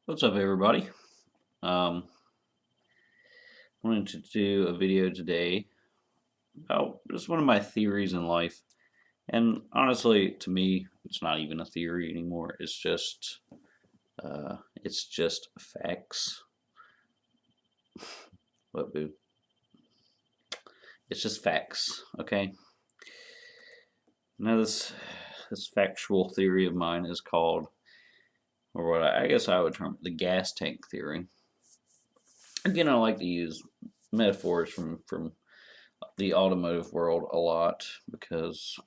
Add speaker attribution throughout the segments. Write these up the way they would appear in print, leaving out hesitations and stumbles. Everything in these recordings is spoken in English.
Speaker 1: What's up, everybody? Um, Wanted to do a video today about just one of my theories in life. And honestly, to me, it's not even a theory anymore. It's just facts. What, boo? It's just facts. Okay. Now this factual theory of mine is called, or what I guess I would term the gas tank theory. Again, I like to use metaphors from the automotive world a lot because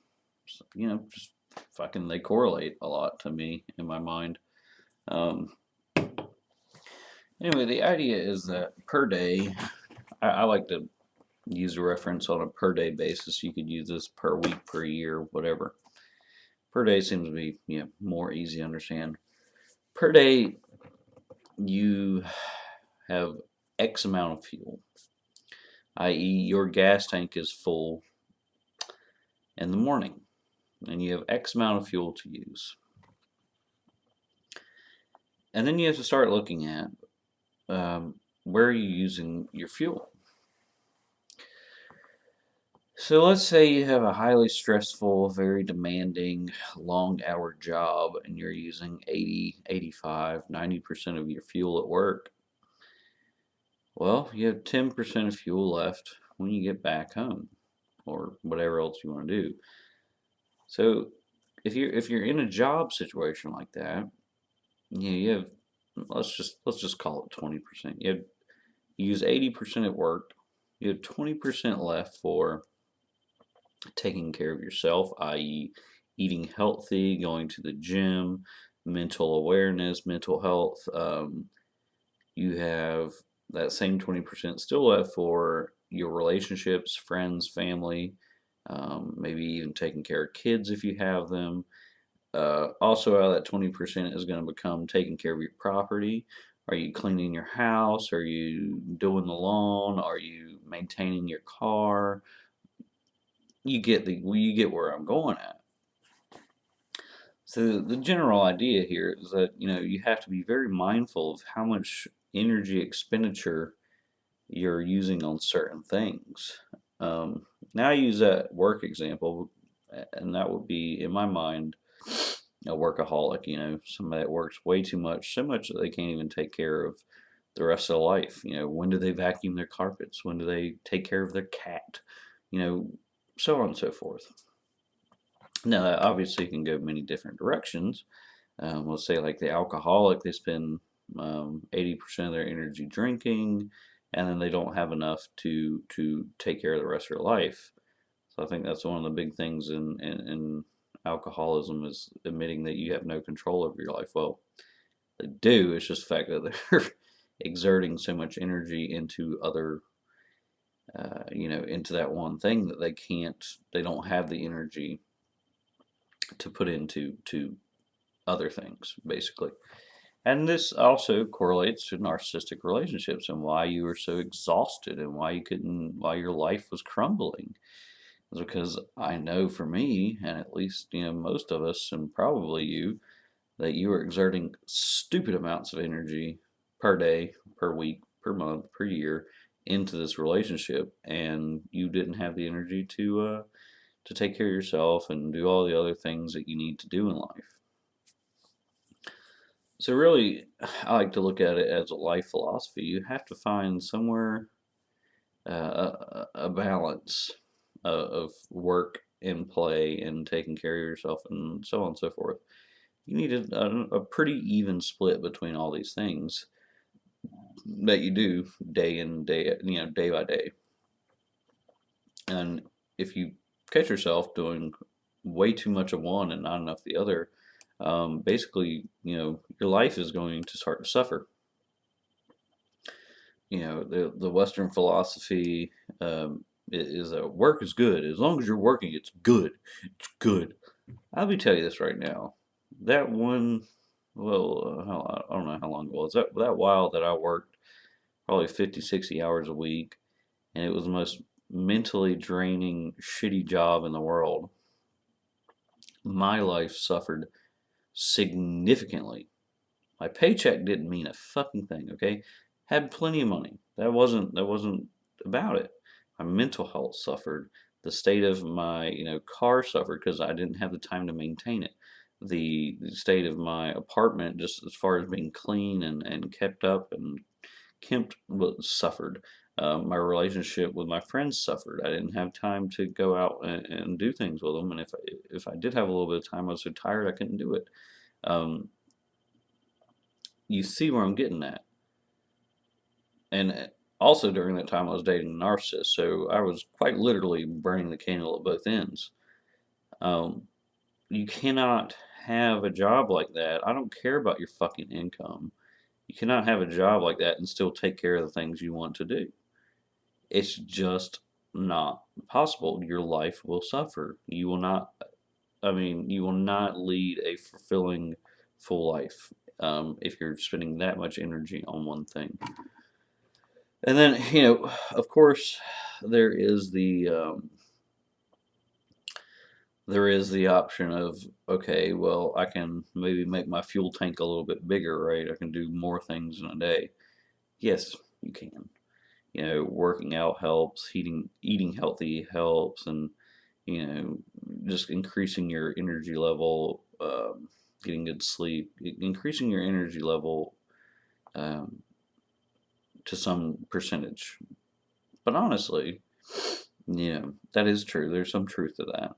Speaker 1: just fucking they correlate a lot to me in my mind. Um, anyway, the idea is that per day, I like to use a reference on a per day basis. You could use this per week, per year, whatever. Per day seems to be more easy to understand. Per day, you have X amount of fuel, i.e., your gas tank is full in the morning, and you have X amount of fuel to use. And then you have to start looking at where are you using your fuel. So let's say you have a highly stressful, very demanding, long hour job and you're using 80, 85, 90% of your fuel at work. Well, you have 10% of fuel left when you get back home or whatever else you want to do. So if you're in a job situation like that, you have let's just call it 20%. You use 80% at work. You have 20% left for taking care of yourself, i.e., eating healthy, going to the gym, mental awareness, mental health. You have that same 20% still left for your relationships, friends, family, maybe even taking care of kids if you have them. Also, out of that 20% is going to become taking care of your property. Are you cleaning your house? Are you doing the lawn? Are you maintaining your car? You get where I'm going at. So the general idea here is that you have to be very mindful of how much energy expenditure you're using on certain things. Now I use that work example, and that would be in my mind a workaholic. Somebody that works way too much, so much that they can't even take care of the rest of their life. When do they vacuum their carpets? When do they take care of their cat? You know, so on and so forth. Now, that obviously can go many different directions. Let's say, like the alcoholic, they spend 80% of their energy drinking, and then they don't have enough to take care of the rest of their life. So I think that's one of the big things in alcoholism is admitting that you have no control over your life. Well, they do. It's just the fact that they're exerting so much energy into other, into that one thing that they don't have the energy to put into other things, basically. And this also correlates to narcissistic relationships and why you were so exhausted and why your life was crumbling. It's because I know for me, and at least, most of us, and probably you, that you were exerting stupid amounts of energy per day, per week, per month, per year into this relationship, and you didn't have the energy to take care of yourself and do all the other things that you need to do in life. So really, I like to look at it as a life philosophy. You have to find somewhere a balance of work and play and taking care of yourself and so on and so forth. You need a pretty even split between all these things that you do day in day, day by day. And if you catch yourself doing way too much of one and not enough the other, basically, your life is going to start to suffer. The Western philosophy is that work is good. As long as you're working, it's good. It's good. Let me tell you this right now. That one, well, I don't know how long it was. That while that I worked probably 50, 60 hours a week, and it was the most mentally draining, shitty job in the world. My life suffered significantly My paycheck didn't mean a fucking thing, okay? Had plenty of money. That wasn't about it. My mental health suffered. The state of my, car suffered because I didn't have the time to maintain it. The state of my apartment, just as far as being clean and kept up and kempt, was suffered. My relationship with my friends suffered. I didn't have time to go out and do things with them, and if I did have a little bit of time, I was so tired I couldn't do it. Um, you see where I'm getting at. And also during that time, I was dating a narcissist, so I was quite literally burning the candle at both ends. Um, you cannot have a job like that. I don't care about your fucking income. You cannot have a job like that and still take care of the things you want to do. It's just not possible. Your life will suffer. You will not, I mean, you will not lead a fulfilling, full life if you're spending that much energy on one thing. And then, of course, there is the option of, okay, well, I can maybe make my fuel tank a little bit bigger, right? I can do more things in a day. Yes, you can. Working out helps, eating healthy helps, and just increasing your energy level, getting good sleep, increasing your energy level um, to some percentage. But honestly, yeah, that is true. There's some truth to that.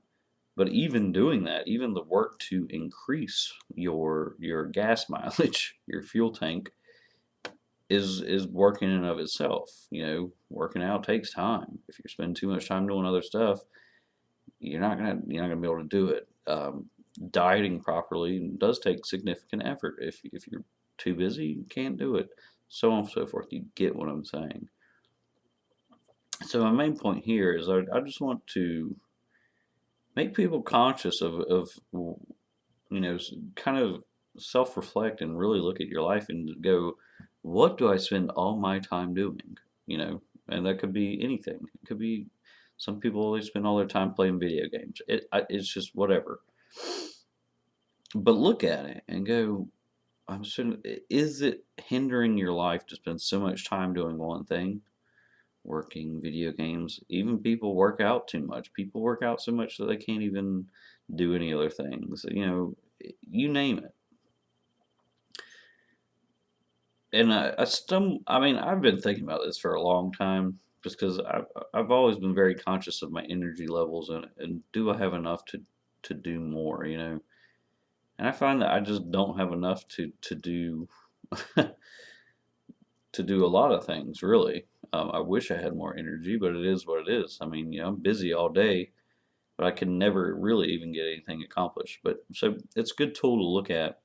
Speaker 1: But even doing that, even the work to increase your gas mileage, your fuel tank, is work in and of itself. Working out takes time. If you spend too much time doing other stuff, you're not gonna be able to do it. Dieting properly does take significant effort. If you're too busy, you can't do it. So on and so forth. You get what I'm saying. So my main point here is I just want to make people conscious of kind of self-reflect and really look at your life and go, what do I spend all my time doing? You know, and that could be anything. It could be some people they spend all their time playing video games. It's just whatever. But look at it and go, is it hindering your life to spend so much time doing one thing? Working, video games, even people work out too much. People work out so much that they can't even do any other things. You name it. And I mean, I've been thinking about this for a long time, just because I've always been very conscious of my energy levels and do I have enough to do more, And I find that I just don't have enough to do to do a lot of things, really. I wish I had more energy, but it is what it is. I mean, I'm busy all day, but I can never really even get anything accomplished. But so it's a good tool to look at,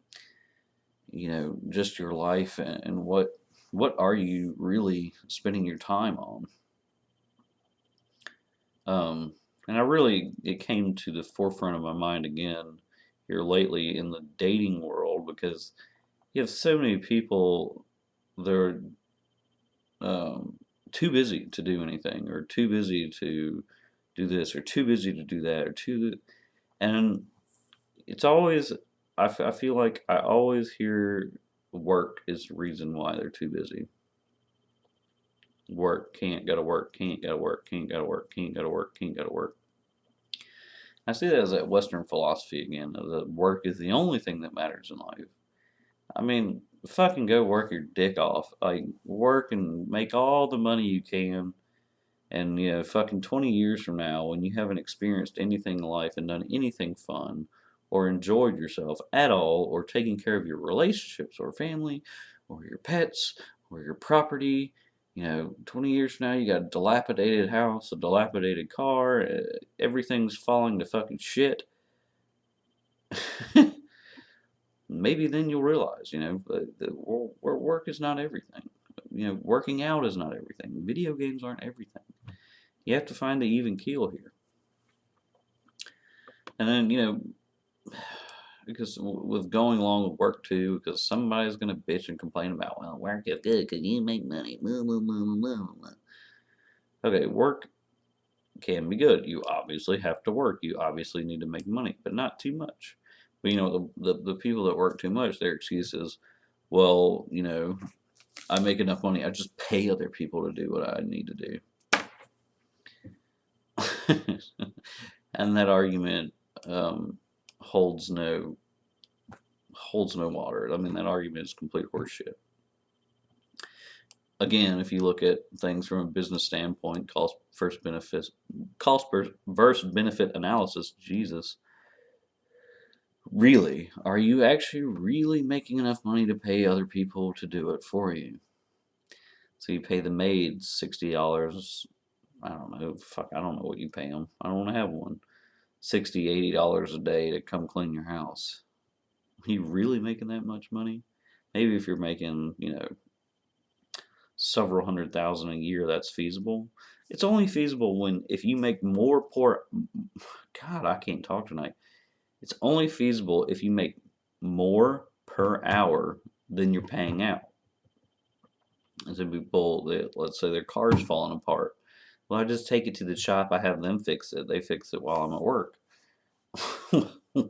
Speaker 1: just your life and what are you really spending your time on. And it came to the forefront of my mind again here lately in the dating world because you have so many people that are too busy to do anything, or too busy to do this, or too busy to do that, and it's always, I feel like I always hear work is the reason why they're too busy. Work, can't go to work, can't go to work, can't go to work, can't go to work, can't go to work. I see that as that Western philosophy again, that work is the only thing that matters in life. I mean, fucking go work your dick off. Like, work and make all the money you can. And, fucking 20 years from now, when you haven't experienced anything in life and done anything fun, or enjoyed yourself at all, or taken care of your relationships, or family, or your pets, or your property, 20 years from now, you got a dilapidated house, a dilapidated car, everything's falling to fucking shit. Maybe then you'll realize, that work is not everything. Working out is not everything. Video games aren't everything. You have to find the even keel here. And then, because with going along with work too, because somebody's going to bitch and complain about, well, work is good because you make money. Okay, work can be good. You obviously have to work. You obviously need to make money, but not too much. But the people that work too much, their excuse is, well, I make enough money, I just pay other people to do what I need to do. And that argument um, holds no water. I mean, that argument is complete horseshit. Again, if you look at things from a business standpoint, cost versus benefit analysis, Jesus, really, are you actually really making enough money to pay other people to do it for you? So you pay the maid $60. I don't know. Fuck, I don't know what you pay them. I don't want to have one. $60, $80 a day to come clean your house. Are you really making that much money? Maybe if you're making, several hundred thousand a year, that's feasible. It's only feasible if you make more poor. God, I can't talk tonight. It's only feasible if you make more per hour than you're paying out. As in people that, let's say their car's falling apart. Well, I just take it to the shop. I have them fix it. They fix it while I'm at work.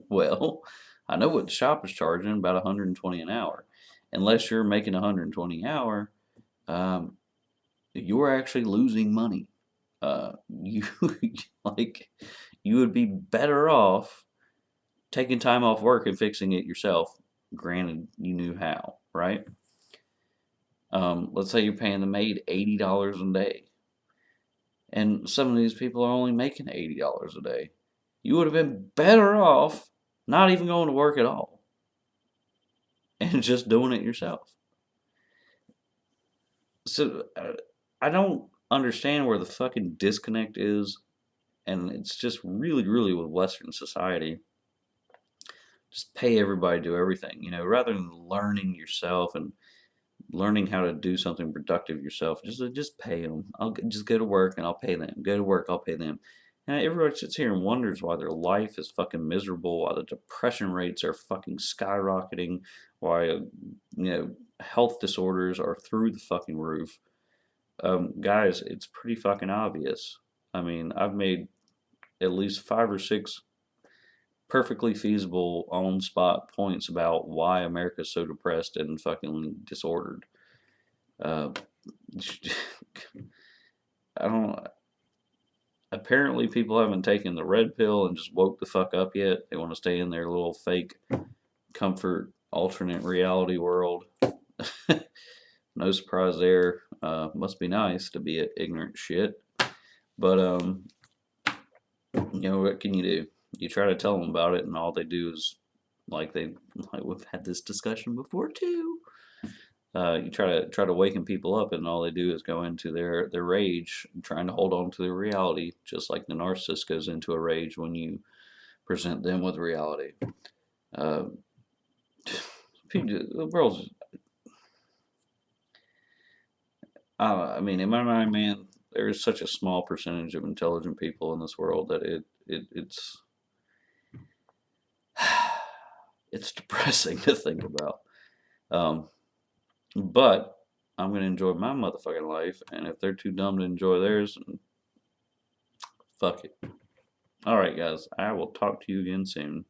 Speaker 1: Well, I know what the shop is charging, about 120 an hour. Unless you're making 120 an hour, um, you're actually losing money. You like you would be better off taking time off work and fixing it yourself. Granted, you knew how, right? Let's say you're paying the maid $80 a day, and some of these people are only making $80 a day. You would have been better off not even going to work at all and just doing it yourself. So I don't understand where the fucking disconnect is, and it's just really, really with Western society. Just pay everybody to do everything, rather than learning yourself and learning how to do something productive yourself. Just pay them. I'll just go to work and I'll pay them. Go to work, I'll pay them. And everybody sits here and wonders why their life is fucking miserable, why the depression rates are fucking skyrocketing, why health disorders are through the fucking roof. Guys, it's pretty fucking obvious. I mean, I've made at least 5 or 6 perfectly feasible on spot points about why America's so depressed and fucking disordered. Uh, I don't. Apparently, people haven't taken the red pill and just woke the fuck up yet. They want to stay in their little fake comfort alternate reality world. No surprise there. Must be nice to be an ignorant shit. But what can you do? You try to tell them about it, and all they do is like we've had this discussion before too. You try to waken people up, and all they do is go into their rage, trying to hold on to their reality, just like the narcissist goes into a rage when you present them with reality. Uh, the world's. I mean, in my mind, man, there is such a small percentage of intelligent people in this world that it's it's depressing to think about. Um, but I'm gonna enjoy my motherfucking life, and if they're too dumb to enjoy theirs, fuck it. All right, guys, I will talk to you again soon.